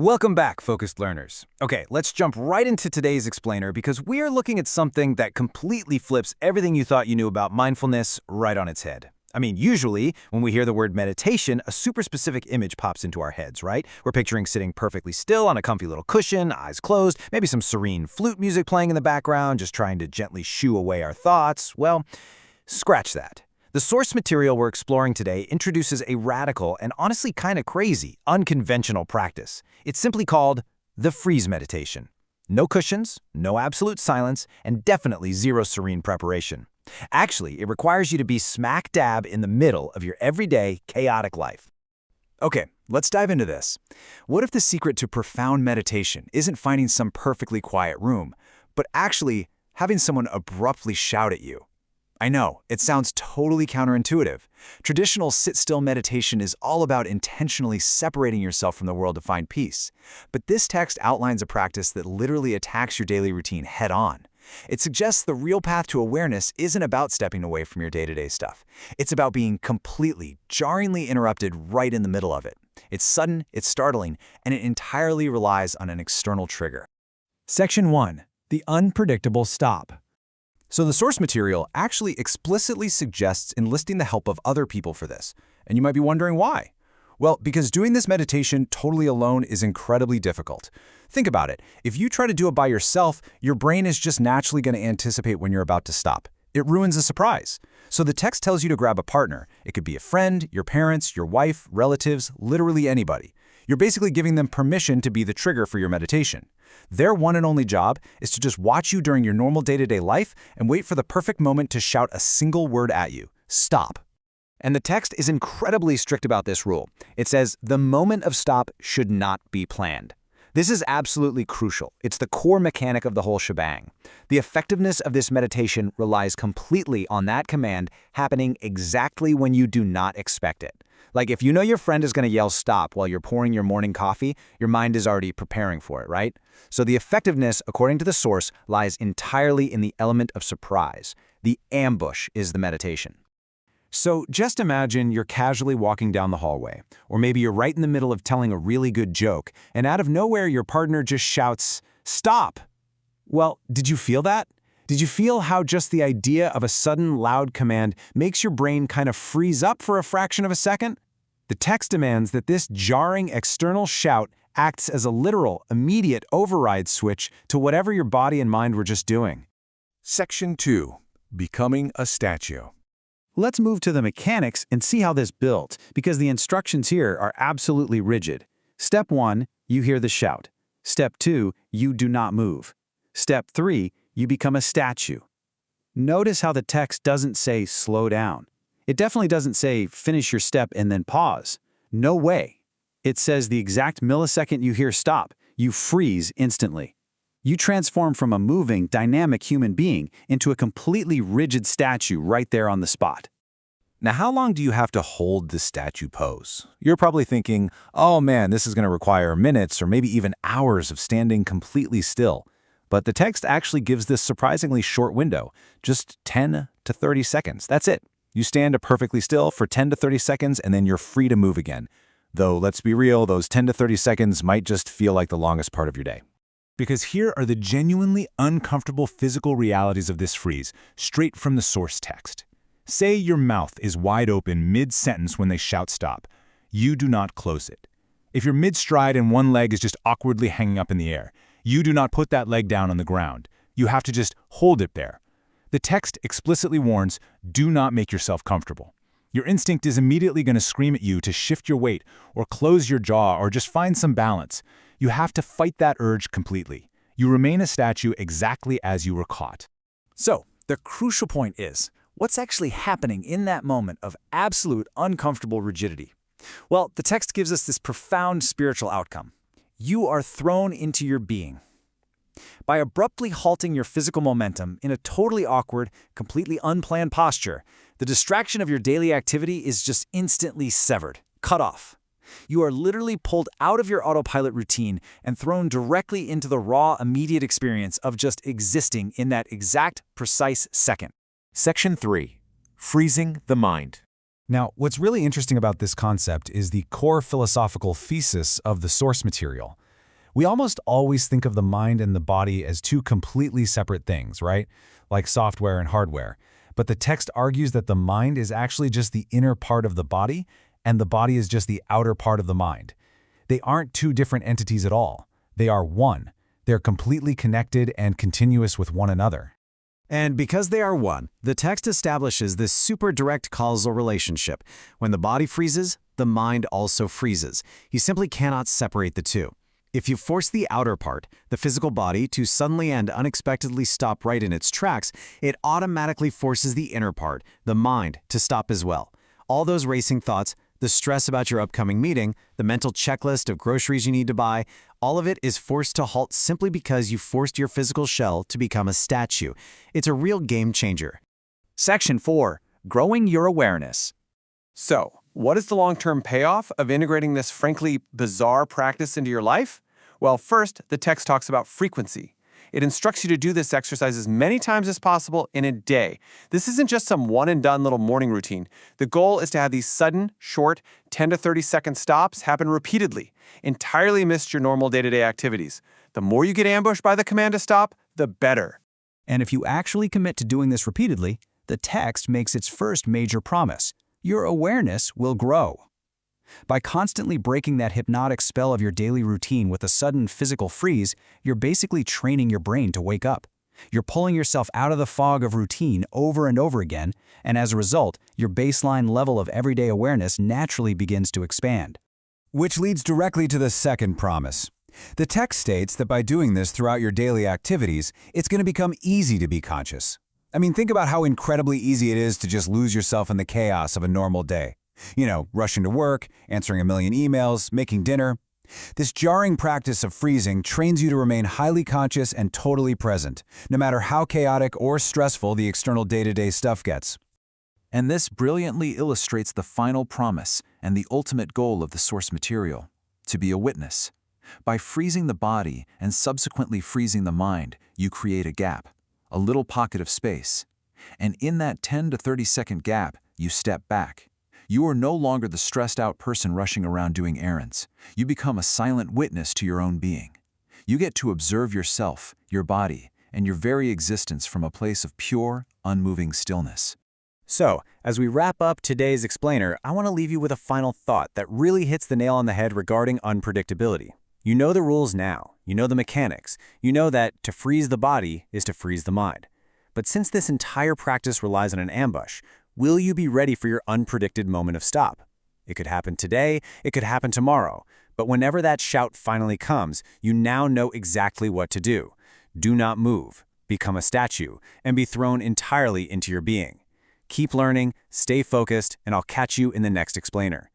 Welcome back, focused learners. Okay, let's jump right into today's explainer because we are looking at something that completely flips everything you thought you knew about mindfulness right on its head. I mean, usually, when we hear the word meditation, a super specific image pops into our heads, right? We're picturing sitting perfectly still on a comfy little cushion, eyes closed, maybe some serene flute music playing in the background, just trying to gently shoo away our thoughts. Well, scratch that. The source material we're exploring today introduces a radical and honestly kind of crazy, unconventional practice. It's simply called the freeze meditation. No cushions, no absolute silence, and definitely zero serene preparation. Actually, it requires you to be smack dab in the middle of your everyday, chaotic life. Okay, let's dive into this. What if the secret to profound meditation isn't finding some perfectly quiet room, but actually having someone abruptly shout at you? I know, it sounds totally counterintuitive. Traditional sit-still meditation is all about intentionally separating yourself from the world to find peace. But this text outlines a practice that literally attacks your daily routine head-on. It suggests the real path to awareness isn't about stepping away from your day-to-day stuff. It's about being completely, jarringly interrupted right in the middle of it. It's sudden, it's startling, and it entirely relies on an external trigger. Section 1. The unpredictable stop. So the source material actually explicitly suggests enlisting the help of other people for this. And you might be wondering why. Well, because doing this meditation totally alone is incredibly difficult. Think about it. If you try to do it by yourself, your brain is just naturally going to anticipate when you're about to stop. It ruins the surprise. So the text tells you to grab a partner. It could be a friend, your parents, your wife, relatives, literally anybody. You're basically giving them permission to be the trigger for your meditation. Their one and only job is to just watch you during your normal day-to-day life and wait for the perfect moment to shout a single word at you: stop. And the text is incredibly strict about this rule. It says the moment of stop should not be planned. This is absolutely crucial. It's the core mechanic of the whole shebang. The effectiveness of this meditation relies completely on that command happening exactly when you do not expect it. Like if you know your friend is going to yell stop while you're pouring your morning coffee, your mind is already preparing for it, right? So the effectiveness, according to the source, lies entirely in the element of surprise. The ambush is the meditation. So just imagine you're casually walking down the hallway, or maybe you're right in the middle of telling a really good joke, and out of nowhere your partner just shouts, "Stop!" Well, did you feel that? Did you feel how just the idea of a sudden loud command makes your brain kind of freeze up for a fraction of a second? The text demands that this jarring external shout acts as a literal, immediate override switch to whatever your body and mind were just doing. Section 2. Becoming a statue. Let's move to the mechanics and see how this built, because the instructions here are absolutely rigid. Step 1, you hear the shout. Step 2, you do not move. Step 3, you become a statue. Notice how the text doesn't say slow down. It definitely doesn't say finish your step and then pause. No way. It says the exact millisecond you hear stop, you freeze instantly. You transform from a moving, dynamic human being into a completely rigid statue right there on the spot. Now, how long do you have to hold the statue pose? You're probably thinking, oh man, this is going to require minutes or maybe even hours of standing completely still. But the text actually gives this surprisingly short window, just 10 to 30 seconds. That's it. You stand perfectly still for 10 to 30 seconds and then you're free to move again. Though, let's be real, those 10 to 30 seconds might just feel like the longest part of your day. Because here are the genuinely uncomfortable physical realities of this freeze, straight from the source text. Say your mouth is wide open mid-sentence when they shout stop. You do not close it. If you're mid-stride and one leg is just awkwardly hanging up in the air, you do not put that leg down on the ground. You have to just hold it there. The text explicitly warns, do not make yourself comfortable. Your instinct is immediately going to scream at you to shift your weight or close your jaw or just find some balance. You have to fight that urge completely. You remain a statue exactly as you were caught. So, the crucial point is, what's actually happening in that moment of absolute uncomfortable rigidity? Well, the text gives us this profound spiritual outcome. You are thrown into your being. By abruptly halting your physical momentum in a totally awkward, completely unplanned posture, the distraction of your daily activity is just instantly severed, cut off. You are literally pulled out of your autopilot routine and thrown directly into the raw, immediate experience of just existing in that exact, precise second. Section 3. Freezing the mind. Now, what's really interesting about this concept is the core philosophical thesis of the source material. We almost always think of the mind and the body as two completely separate things, right? Like software and hardware. But the text argues that the mind is actually just the inner part of the body, and the body is just the outer part of the mind. They aren't two different entities at all. They are one. They're completely connected and continuous with one another. And because they are one, the text establishes this super direct causal relationship. When the body freezes, the mind also freezes. You simply cannot separate the two. If you force the outer part, the physical body, to suddenly and unexpectedly stop right in its tracks, it automatically forces the inner part, the mind, to stop as well. All those racing thoughts, the stress about your upcoming meeting, the mental checklist of groceries you need to buy, all of it is forced to halt simply because you forced your physical shell to become a statue. It's a real game changer. Section 4. Growing your awareness. So, what is the long-term payoff of integrating this frankly bizarre practice into your life? Well, first, the text talks about frequency. It instructs you to do this exercise as many times as possible in a day. This isn't just some one-and-done little morning routine. The goal is to have these sudden, short, 10 to 30-second stops happen repeatedly, entirely amidst your normal day-to-day activities. The more you get ambushed by the command to stop, the better. And if you actually commit to doing this repeatedly, the text makes its first major promise. Your awareness will grow. By constantly breaking that hypnotic spell of your daily routine with a sudden physical freeze, you're basically training your brain to wake up. You're pulling yourself out of the fog of routine over and over again, and as a result, your baseline level of everyday awareness naturally begins to expand. Which leads directly to the second promise. The text states that by doing this throughout your daily activities, it's going to become easy to be conscious. I mean, think about how incredibly easy it is to just lose yourself in the chaos of a normal day. You know, rushing to work, answering a million emails, making dinner. This jarring practice of freezing trains you to remain highly conscious and totally present, no matter how chaotic or stressful the external day-to-day stuff gets. And this brilliantly illustrates the final promise and the ultimate goal of the source material, to be a witness. By freezing the body and subsequently freezing the mind, you create a gap, a little pocket of space. And in that 10 to 30-second gap, you step back. You are no longer the stressed-out person rushing around doing errands. You become a silent witness to your own being. You get to observe yourself, your body, and your very existence from a place of pure, unmoving stillness. So, as we wrap up today's explainer, I want to leave you with a final thought that really hits the nail on the head regarding unpredictability. You know the rules now. You know the mechanics. You know that to freeze the body is to freeze the mind. But since this entire practice relies on an ambush, will you be ready for your unpredicted moment of stop? It could happen today, it could happen tomorrow, but whenever that shout finally comes, you now know exactly what to do. Do not move, become a statue, and be thrown entirely into your being. Keep learning, stay focused, and I'll catch you in the next explainer.